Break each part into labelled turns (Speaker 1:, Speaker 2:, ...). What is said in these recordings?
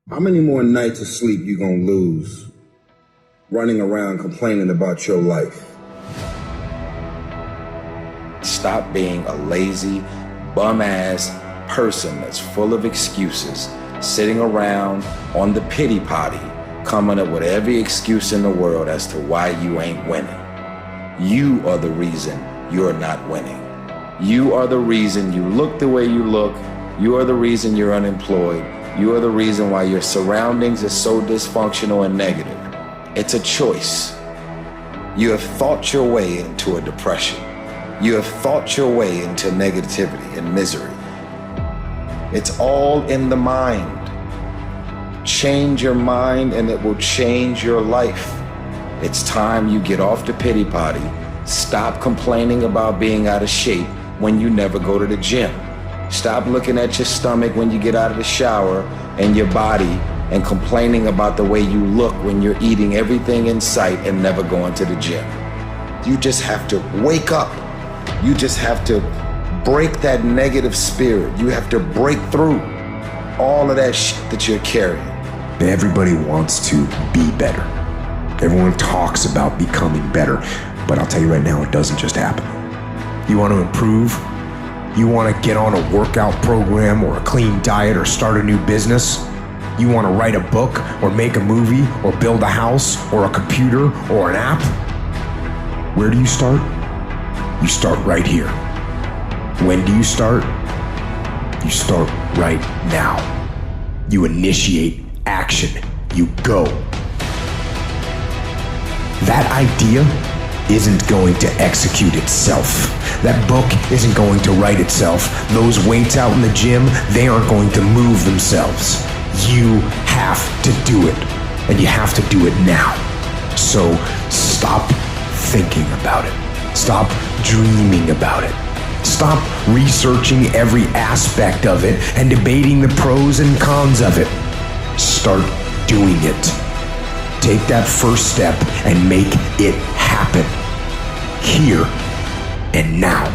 Speaker 1: How many more nights of sleep you gonna lose running around complaining about your life?
Speaker 2: Stop being a lazy, bum-ass person that's full of excuses, sitting around on the pity potty, coming up with every excuse in the world as to why you ain't winning. You are the reason you're not winning. You are the reason you look the way you look. You are the reason you're unemployed. You are the reason why your surroundings are so dysfunctional and negative. It's a choice. You have thought your way into a depression. You have thought your way into negativity and misery. It's all in the mind. Change your mind and it will change your life. It's time you get off the pity potty. Stop complaining about being out of shape when you never go to the gym. Stop looking at your stomach when you get out of the shower and your body and complaining about the way you look when you're eating everything in sight and never going to the gym. You just have to wake up. You just have to break that negative spirit. You have to break through all of that shit that you're carrying.
Speaker 3: Everybody wants to be better. Everyone talks about becoming better, but I'll tell you right now, it doesn't just happen. You want to improve? You want to get on a workout program or a clean diet or start a new business? You want to write a book or make a movie or build a house or a computer or an app? Where do you start? You start right here. When do you start? You start right now. You initiate action. You go. That idea isn't going to execute itself. That book isn't going to write itself. Those weights out in the gym, they aren't going to move themselves. You have to do it, and you have to do it now. So stop thinking about it. Stop dreaming about it. Stop researching every aspect of it and debating the pros and cons of it. Start doing it. Take that first step and make it happen. Here and now.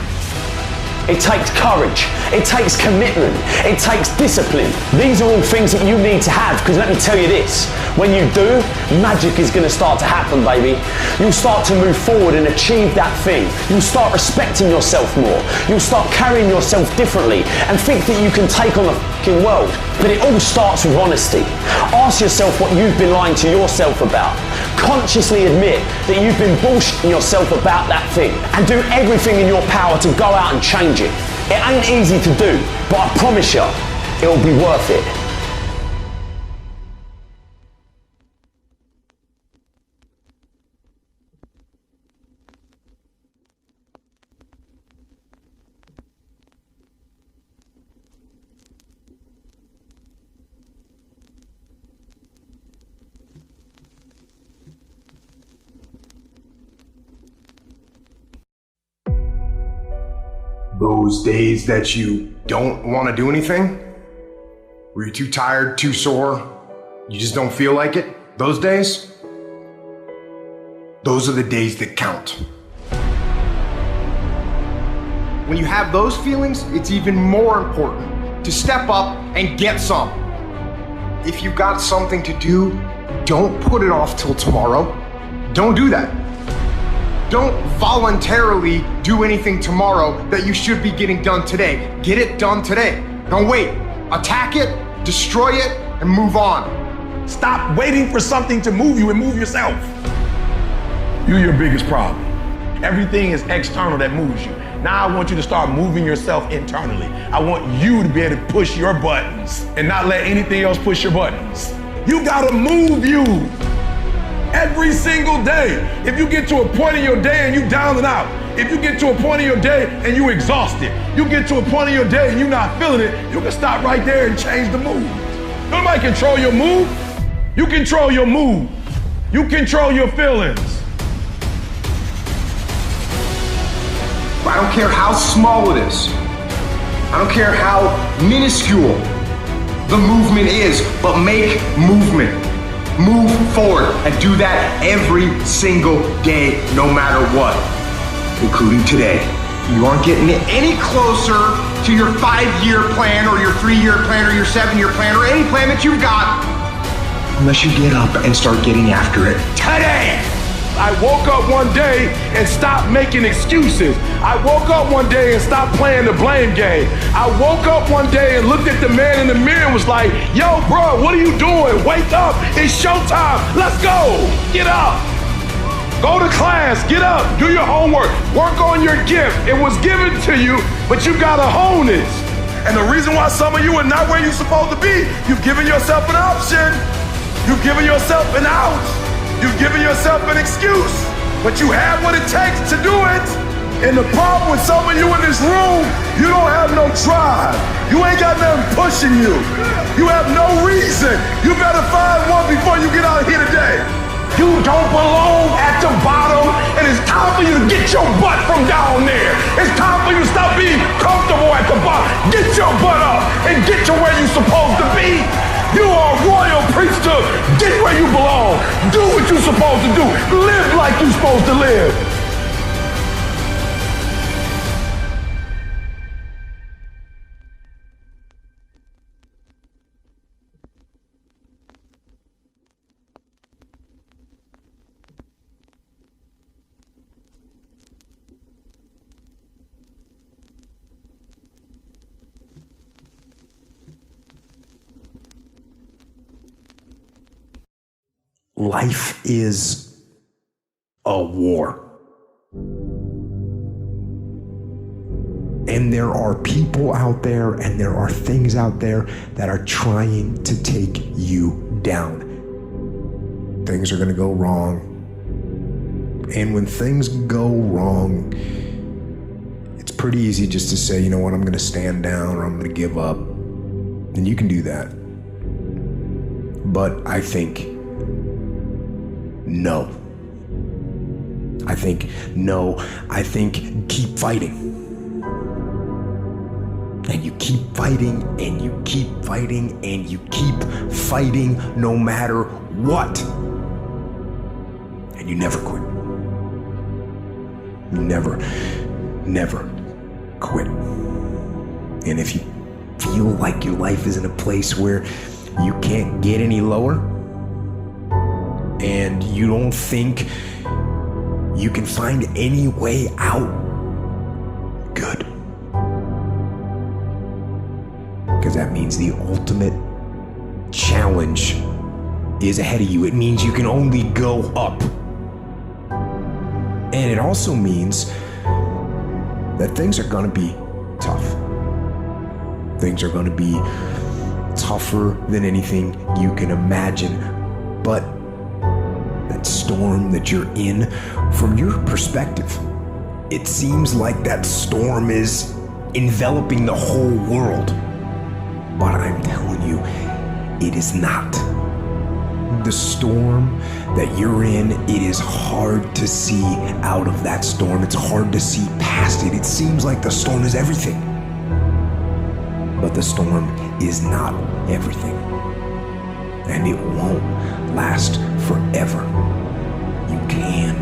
Speaker 4: It takes courage, it takes commitment, it takes discipline. These are all things that you need to have, because let me tell you this, when you do, magic is going to start to happen, baby. You'll start to move forward and achieve that thing. You'll start respecting yourself more. You'll start carrying yourself differently and think that you can take on the fucking world. But it all starts with honesty. Ask yourself what you've been lying to yourself about. Consciously admit that you've been bullshitting yourself about that thing, and do everything in your power to go out and change it. It ain't easy to do, but I promise you, it'll be worth it.
Speaker 3: Those days that you don't want to do anything, where you're too tired, too sore, you just don't feel like it, those days, those are the days that count. When you have those feelings, it's even more important to step up and get some. If you've got something to do, don't put it off till tomorrow. Don't do that. Don't voluntarily do anything tomorrow that you should be getting done today. Get it done today. Don't wait. Attack it, destroy it, and move on.
Speaker 5: Stop waiting for something to move you and move yourself. You're your biggest problem. Everything is external that moves you. Now I want you to start moving yourself internally. I want you to be able to push your buttons and not let anything else push your buttons. You gotta move you. Every single day. If you get to a point in your day and you down and out, if you get to a point in your day and you exhausted, you get to a point in your day and you're not feeling it, you can stop right there and change the mood. Nobody control your mood. You control your mood. You control your feelings.
Speaker 3: I don't care how small it is. I don't care how minuscule the movement is, but make movement. Move forward and do that every single day, no matter what, including today. You aren't getting any closer to your 5-year plan or your 3-year plan or your 7-year plan or any plan that you've got unless you get up and start getting after it today.
Speaker 5: I woke up one day and stopped making excuses. I woke up one day and stopped playing the blame game. I woke up one day and looked at the man in the mirror and was like, yo, bro, what are you doing? Wake up. It's showtime. Let's go. Get up. Go to class. Get up. Do your homework. Work on your gift. It was given to you, but you got to hone it. And the reason why some of you are not where you're supposed to be, you've given yourself an option. You've given yourself an out. You've given yourself an excuse, but you have what it takes to do it. And the problem with some of you in this room, you don't have no drive. You ain't got nothing pushing you. You have no reason. You better find one before you get out of here today. You don't belong at the bottom, and it's time for you to get your butt from down there. It's time for you to stop being comfortable at the bottom. Get your butt up and get to where you're supposed to be. You are a royal priesthood. Get where you belong. Do what you're supposed to do. Live like you're supposed to live.
Speaker 3: Life is a war. And there are people out there and there are things out there that are trying to take you down. Things are going to go wrong. And when things go wrong, it's pretty easy just to say, you know what, I'm going to stand down or I'm going to give up. And you can do that. But I think no. I think keep fighting. And you keep fighting and you keep fighting and you keep fighting no matter what. And you never quit. You never quit. And if you feel like your life is in a place where you can't get any lower, and you don't think you can find any way out, good. Because that means the ultimate challenge is ahead of you. It means you can only go up. And it also means that things are gonna be tough. Things are gonna be tougher than anything you can imagine. But that storm that you're in, from your perspective, it seems like that storm is enveloping the whole world. But I'm telling you, it is not. The storm that you're in, it is hard to see out of that storm. It's hard to see past it. It seems like the storm is everything. But the storm is not everything. And it won't last forever. You can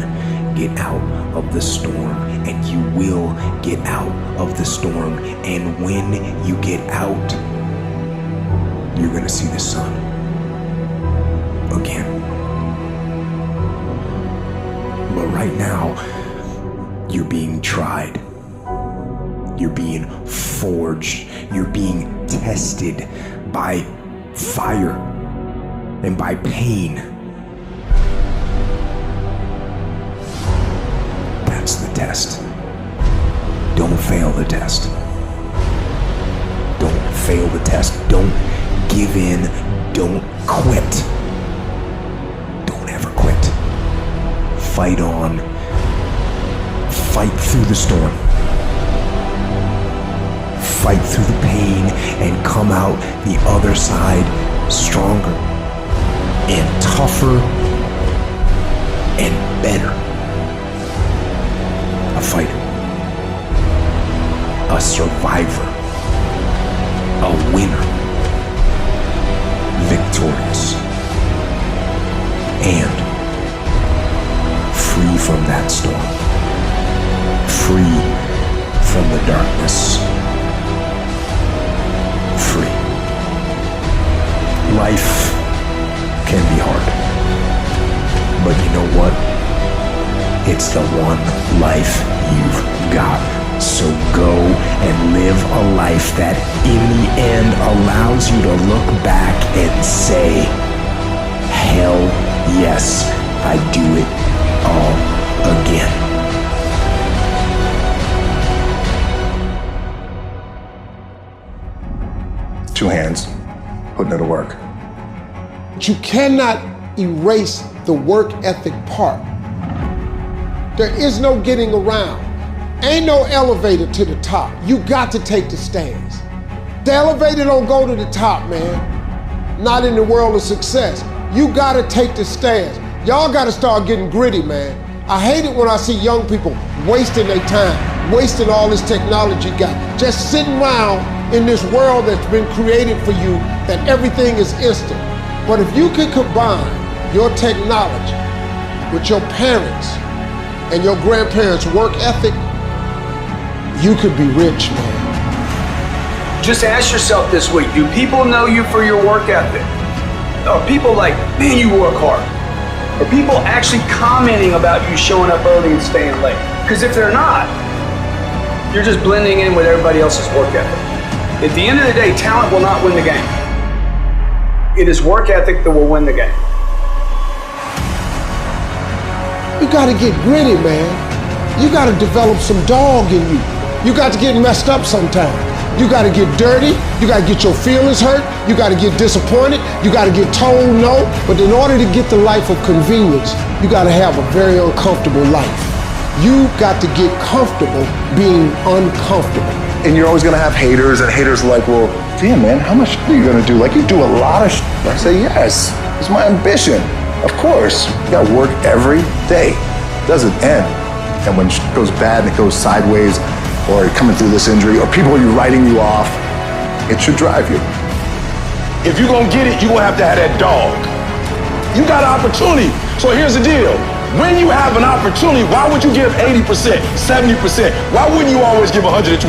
Speaker 3: get out of the storm, and you will get out of the storm. And when you get out, you're gonna see the sun again. But right now, you're being tried. You're being forged. You're being tested by fire and by pain. That's the test. Don't fail the test. Don't fail the test. Don't give in. Don't quit. Don't ever quit. Fight on. Fight through the storm. Fight through the pain and come out the other side stronger and tougher and better. A fighter. A survivor. A winner. Victorious. And free from that storm. Free from the darkness. Free. Life can be hard. But you know what? It's the one life you've got. So go and live a life that in the end allows you to look back and say, hell yes, I do it all again.
Speaker 6: Two hands, putting it to work.
Speaker 7: But you cannot erase the work ethic part. There is no getting around. Ain't no elevator to the top. You got to take the stairs. The elevator don't go to the top, man. Not in the world of success. You gotta take the stairs. Y'all gotta start getting gritty, man. I hate it when I see young people wasting their time, wasting all this technology got, just sitting around in this world that's been created for you, that everything is instant. But if you could combine your technology with your parents and your grandparents' work ethic, you could be rich, man.
Speaker 8: Just ask yourself this week, do people know you for your work ethic? Are people like, man, you work hard? Are people actually commenting about you showing up early and staying late? Because if they're not, you're just blending in with everybody else's work ethic. At the end of the day, talent will not win the game. It is work ethic that will win the game.
Speaker 7: You gotta get gritty, man. You gotta develop some dog in you. You got to get messed up sometimes. You got to get dirty. You got to get your feelings hurt. You got to get disappointed. You got to get told no. But in order to get the life of convenience, you got to have a very uncomfortable life. You got to get comfortable being uncomfortable.
Speaker 6: And you're always gonna have haters, and haters are like, well, damn man, how much are you gonna do? Like, you do a lot of I say, yes, it's my ambition. Of course, you gotta work every day. It doesn't end. And when shit goes bad and it goes sideways, or you're coming through this injury, or people are writing you off, it should drive you.
Speaker 5: If you're gonna get it, you're gonna have to have that dog. You got an opportunity. So here's the deal. When you have an opportunity, why would you give 80%, 70%? Why wouldn't you always give 120%?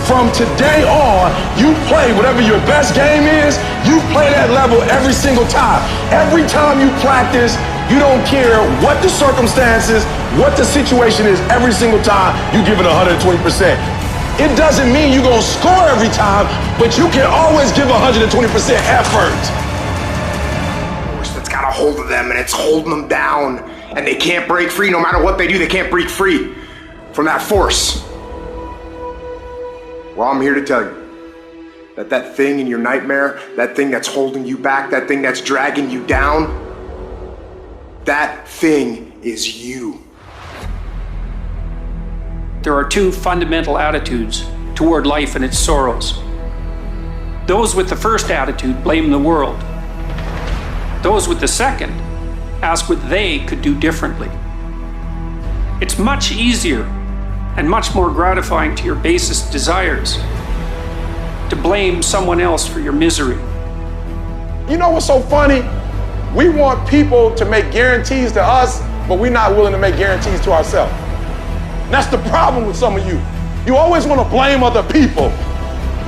Speaker 5: From today on, you play whatever your best game is, you play that level every single time. Every time you practice, you don't care what the circumstances, what the situation is, every single time you give it 120%. It doesn't mean you're gonna score every time, but you can always give 120% effort.
Speaker 9: That's got a hold of them and it's holding them down, and they can't break free. No matter what they do, they can't break free from that force. Well, I'm here to tell you that that thing in your nightmare, that thing that's holding you back, that thing that's dragging you down, that thing is you.
Speaker 10: There are two fundamental attitudes toward life and its sorrows. Those with the first attitude blame the world. Those with the second ask what they could do differently. It's much easier and much more gratifying to your basest desires to blame someone else for your misery.
Speaker 5: You know what's so funny? We want people to make guarantees to us, but we're not willing to make guarantees to ourselves. And that's the problem with some of you. You always want to blame other people.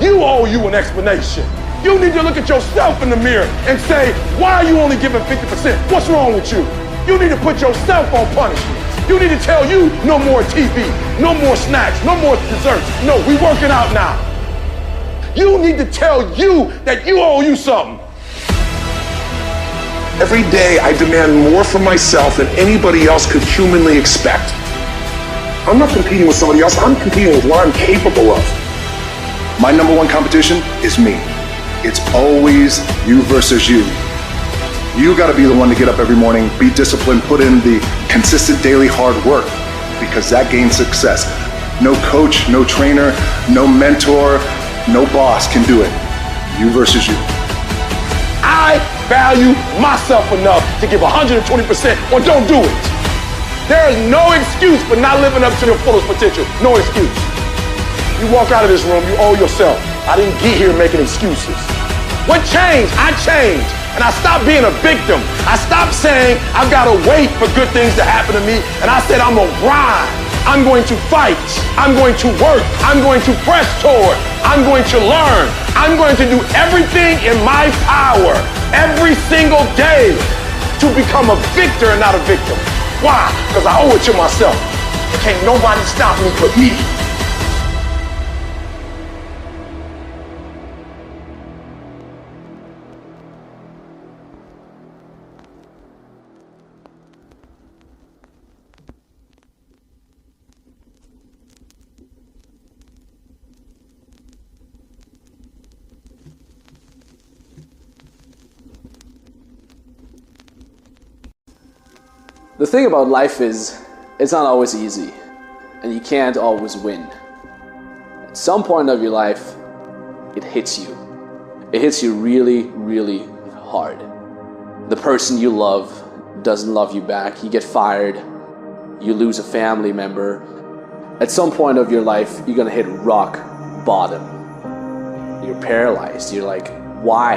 Speaker 5: You owe you an explanation. You need to look at yourself in the mirror and say, why are you only giving 50%? What's wrong with you? You need to put yourself on punishment. You need to tell you no more TV, no more snacks, no more desserts. No, we working out now. You need to tell you that you owe you something.
Speaker 6: Every day I demand more from myself than anybody else could humanly expect. I'm not competing with somebody else, I'm competing with what I'm capable of. My number one competition is me. It's always you versus you. You gotta be the one to get up every morning, be disciplined, put in the consistent daily hard work, because that gains success. No coach, no trainer, no mentor, no boss can do it. You versus you.
Speaker 5: I value myself enough to give 120% or don't do it. There is no excuse for not living up to your fullest potential. No excuse. You walk out of this room, you owe yourself. I didn't get here making excuses. What changed? I changed. And I stopped being a victim. I stopped saying I've got to wait for good things to happen to me. And I said I'm going to grind. I'm going to fight. I'm going to work. I'm going to press toward. I'm going to learn. I'm going to do everything in my power every every single day to become a victor and not a victim. Why? Because I owe it to myself. Can't nobody stop me but me.
Speaker 4: The thing about life is, it's not always easy, and you can't always win. At some point of your life, it hits you. It hits you really, really hard. The person you love doesn't love you back. You get fired. You lose a family member. At some point of your life, you're gonna hit rock bottom. You're paralyzed. You're like, why?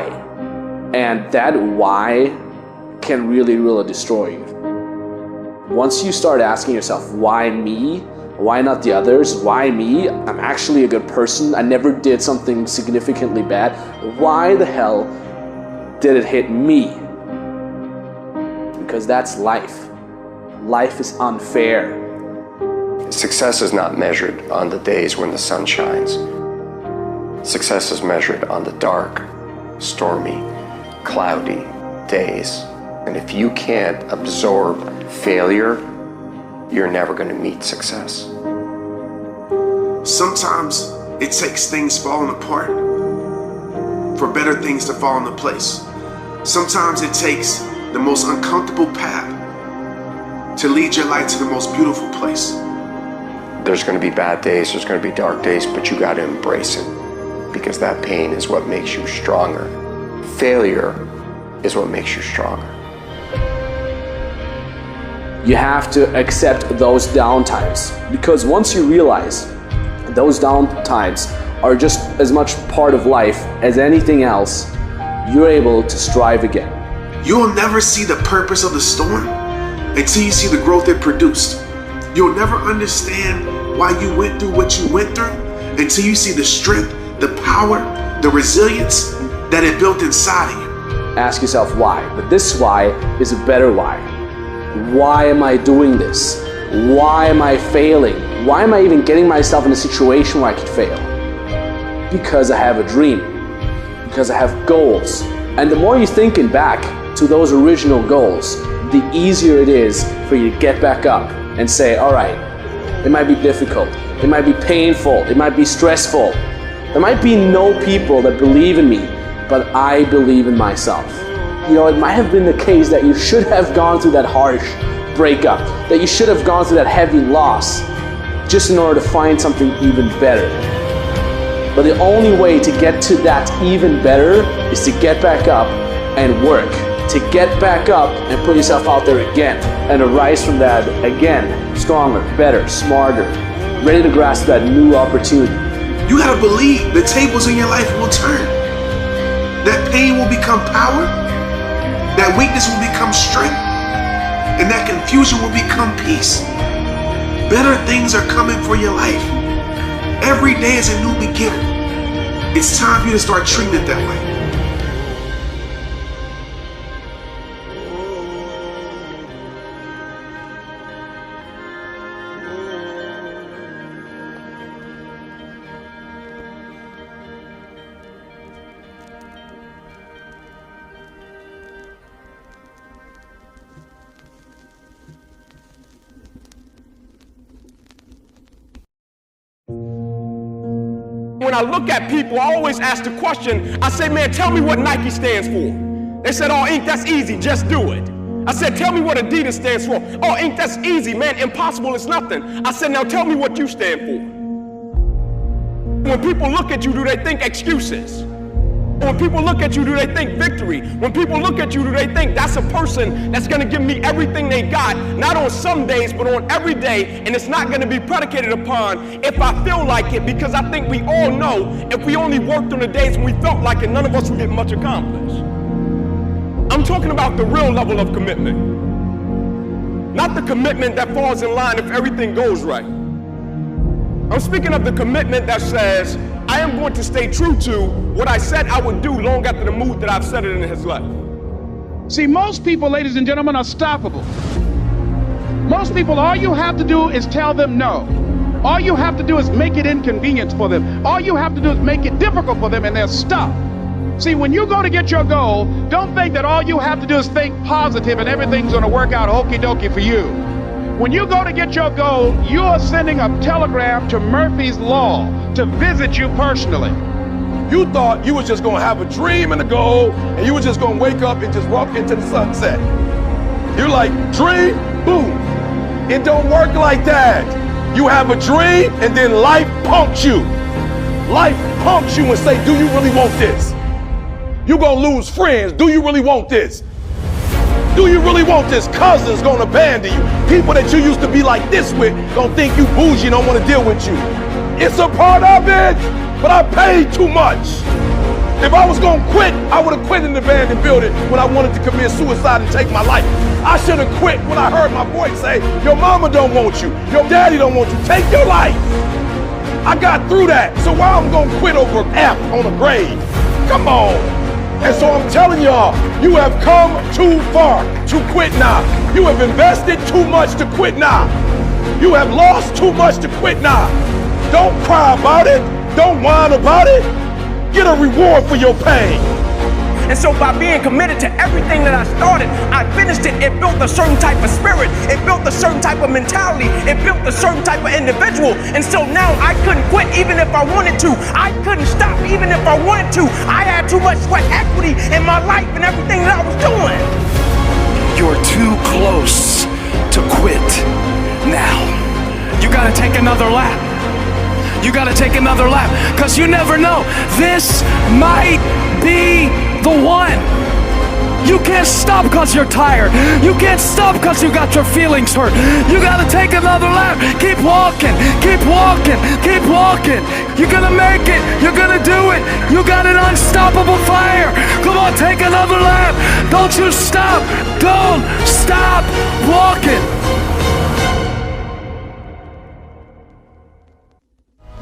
Speaker 4: And that why can really, really destroy you. Once you start asking yourself, why me? Why not the others? Why me? I'm actually a good person. I never did something significantly bad. Why the hell did it hit me? Because that's life. Life is unfair.
Speaker 9: Success is not measured on the days when the sun shines. Success is measured on the dark, stormy, cloudy days. And if you can't absorb failure, you're never going to meet success.
Speaker 11: Sometimes it takes things falling apart for better things to fall into place. Sometimes it takes the most uncomfortable path to lead your life to the most beautiful place.
Speaker 9: There's going to be bad days, there's going to be dark days, but you got to embrace it, because that pain is what makes you stronger. Failure is what makes you stronger.
Speaker 4: You have to accept those down times, because once you realize those down times are just as much part of life as anything else, you're able to strive again.
Speaker 11: You'll never see the purpose of the storm until you see the growth it produced. You'll never understand why you went through what you went through until you see the strength, the power, the resilience that it built inside of you.
Speaker 4: Ask yourself why, but this why is a better why. Why am I doing this? Why am I failing? Why am I even getting myself in a situation where I could fail? Because I have a dream. Because I have goals. And the more you're thinking back to those original goals, the easier it is for you to get back up and say, all right, it might be difficult. It might be painful. It might be stressful. There might be no people that believe in me, but I believe in myself. You know, it might have been the case that you should have gone through that harsh breakup, that you should have gone through that heavy loss, just in order to find something even better. But the only way to get to that even better is to get back up and work, to get back up and put yourself out there again, and arise from that again, stronger, better, smarter, ready to grasp that new opportunity.
Speaker 11: You gotta believe the tables in your life will turn. That pain will become power. That weakness will become strength, and that confusion will become peace. Better things are coming for your life. Every day is a new beginning. It's time for you to start treating it that way.
Speaker 5: When I look at people, I always ask the question, I say, man, tell me what Nike stands for. They said, oh, Inc., that's easy, just do it. I said, tell me what Adidas stands for. Oh, Inc., that's easy, man, impossible is nothing. I said, now tell me what you stand for. When people look at you, do they think excuses? When people look at you, do they think victory? When people look at you, do they think that's a person that's gonna give me everything they got, not on some days, but on every day, and it's not gonna be predicated upon if I feel like it, because I think we all know if we only worked on the days when we felt like it, none of us would get much accomplished. I'm talking about the real level of commitment. Not the commitment that falls in line if everything goes right. I'm speaking of the commitment that says, I am going to stay true to what I said I would do long after the mood that I've set it in has left.
Speaker 12: See, most people, ladies and gentlemen, are stoppable. Most people, all you have to do is tell them no. All you have to do is make it inconvenient for them. All you have to do is make it difficult for them, and they're stuck. See, when you go to get your goal, don't think that all you have to do is think positive and everything's going to work out okie dokie for you. When you go to get your goal, you are sending a telegram to Murphy's Law to visit you personally.
Speaker 5: You thought you was just gonna have a dream and a goal, and you were just gonna wake up and just walk into the sunset. You're like, dream, boom. It don't work like that. You have a dream, and then life punks you. Life punks you and say, do you really want this? You're gonna lose friends. Do you really want this? Do you really want this? Cousins gonna abandon you. People that you used to be like this with gonna think you bougie and don't wanna deal with you. It's a part of it, but I paid too much. If I was gonna quit, I would have quit in the abandoned building when I wanted to commit suicide and take my life. I should have quit when I heard my voice say, your mama don't want you, your daddy don't want you, take your life. I got through that, so why I'm gonna quit over F on a grade? Come on. And so I'm telling y'all, you have come too far to quit now. You have invested too much to quit now. You have lost too much to quit now. Don't cry about it. Don't whine about it. Get a reward for your pain.
Speaker 13: And so by being committed to everything that I started, I finished it. It built a certain type of spirit. It built a certain type of mentality. It built a certain type of individual. And so now I couldn't quit even if I wanted to. I couldn't stop even if I wanted to. I had too much sweat equity in my life and everything that I was doing.
Speaker 14: You're too close to quit now. You gotta take another lap. You gotta take another lap, because you never know. This might be the one. You can't stop because you're tired. You can't stop because you got your feelings hurt. You gotta take another lap. Keep walking, keep walking, keep walking. You're gonna make it. You're gonna do it. You got an unstoppable fire. Come on, take another lap. Don't you stop. Don't stop walking.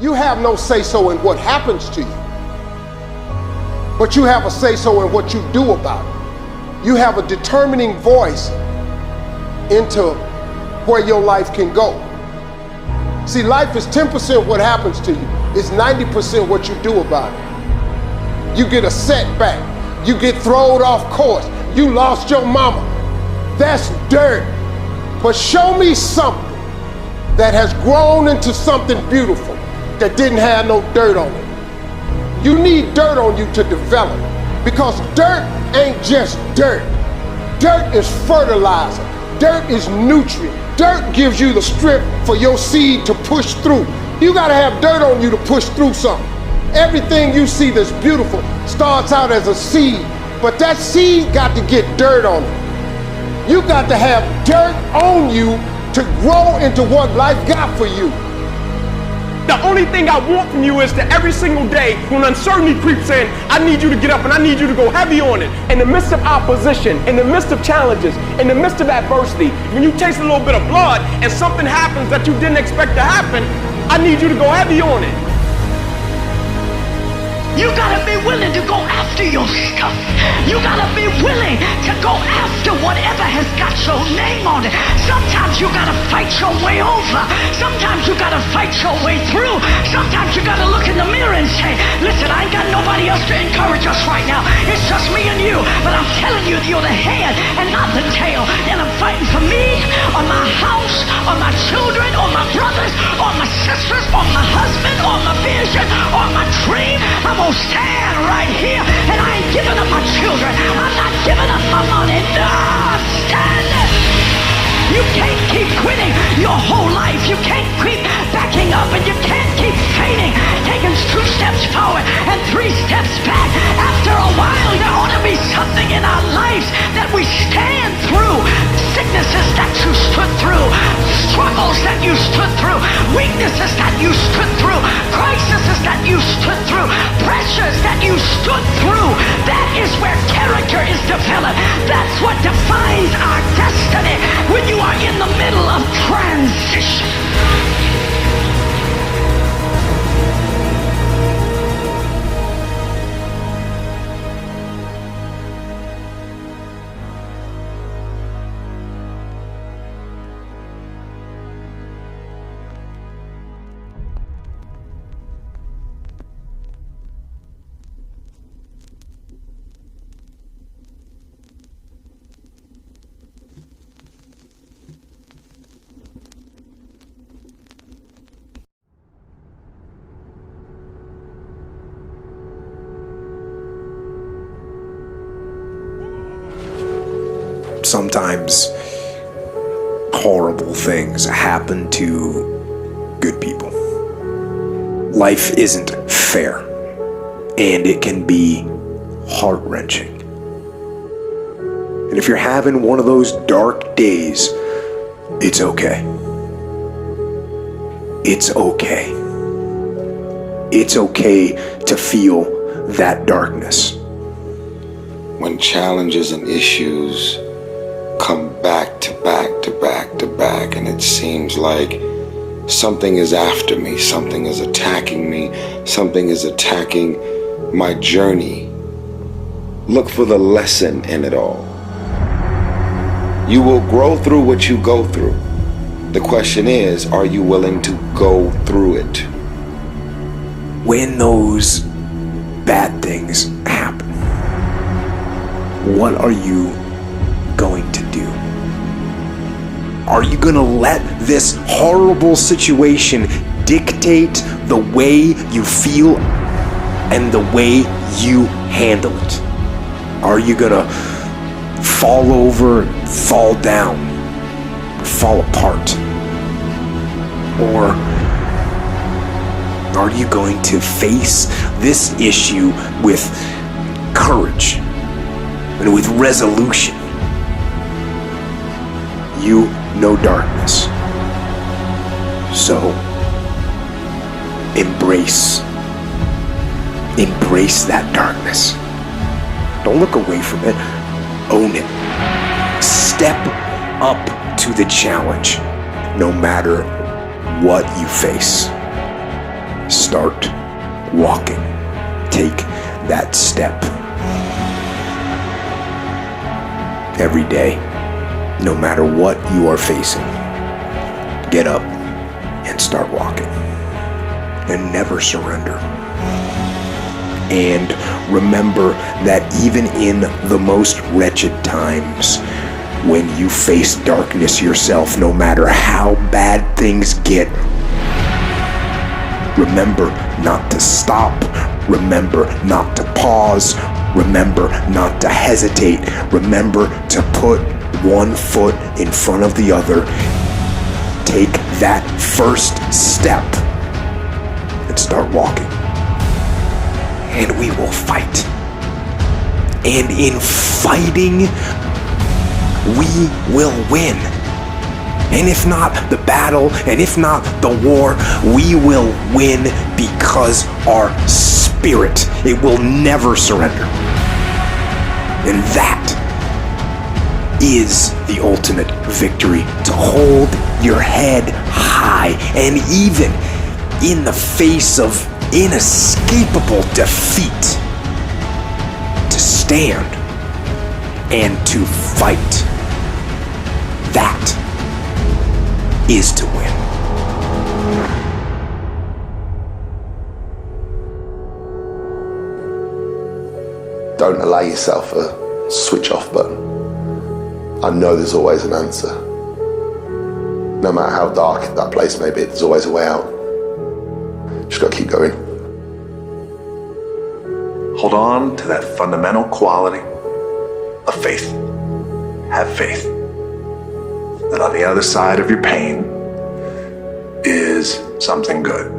Speaker 7: You have no say-so in what happens to you, but you have a say-so in what you do about it. You have a determining voice into where your life can go. See, life is 10% what happens to you. It's 90% what you do about it. You get a setback. You get thrown off course. You lost your mama. That's dirt. But show me something that has grown into something beautiful that didn't have no dirt on it. You need dirt on you to develop, because dirt ain't just dirt. Dirt is fertilizer. Dirt is nutrient. Dirt gives you the strength for your seed to push through. You gotta have dirt on you to push through something. Everything you see that's beautiful starts out as a seed, but that seed got to get dirt on it. You got to have dirt on you to grow into what life got for you.
Speaker 13: The only thing I want from you is that every single day when uncertainty creeps in, I need you to get up and I need you to go heavy on it. In the midst of opposition, in the midst of challenges, in the midst of adversity, when you taste a little bit of blood and something happens that you didn't expect to happen, I need you to go heavy on it.
Speaker 15: You gotta be willing to go after your stuff. You gotta be willing to go after whatever has got your name on it. Sometimes you gotta fight your way over. Sometimes you gotta fight your way through. Sometimes you gotta look in the mirror and say, listen, I ain't got nobody else to encourage us right now. It's just me and you. But I'm telling you, you're the head and not the tail. And I'm fighting for me, or my house, or my children, or my brothers, or my sisters, or my husband, or my vision, or my dream. I'm gonna stand right here, and I ain't giving up my children. I'm not giving up my money. No, I'm standing. You can't keep quitting your whole life. You can't keep backing up, and you can't keep fainting, taking 2 steps forward and 3 steps back. After a while, there ought to be something in our lives that we stand through. Sicknesses that you stood through, struggles that you stood through, weaknesses that you stood through, crises that you stood through, pressures that you stood through. That is where character is developed. That's what defines our destiny when you are in the middle of transition.
Speaker 3: sometimes horrible things happen to good people. Life isn't fair, and it can be heart-wrenching. And if you're having one of those dark days, it's okay. It's okay. It's okay to feel that darkness.
Speaker 2: When challenges and issues come back to back to back to back, and it seems like something is after me, something is attacking me, something is attacking my journey, look for the lesson in it all. You will grow through what you go through. The question is, are you willing to go through it?
Speaker 3: When those bad things happen, what are you going to do? Are you going to let this horrible situation dictate the way you feel and the way you handle it? Are you going to fall over, fall down, fall apart? Or are you going to face this issue with courage and with resolution? You know darkness, so embrace that darkness. Don't look away from it. Own it. Step up to the challenge, no matter what you face. Start walking. Take that step. Every day, no matter what you are facing, get up and start walking. And never surrender. And remember that even in the most wretched times, when you face darkness yourself, no matter how bad things get, remember not to stop. Remember not to pause. Remember not to hesitate. Remember to put one foot in front of the other. Take that first step and start walking. And we will fight. And in fighting, we will win. And if not the battle, and if not the war, we will win because our spirit, it will never surrender. And that is the ultimate victory. To hold your head high, and even in the face of inescapable defeat, to stand and to fight. That is to win.
Speaker 16: Don't allow yourself a switch off button. I know there's always an answer. No matter how dark that place may be, there's always a way out. Just gotta keep going.
Speaker 6: Hold on to that fundamental quality of faith. Have faith that on the other side of your pain is something good.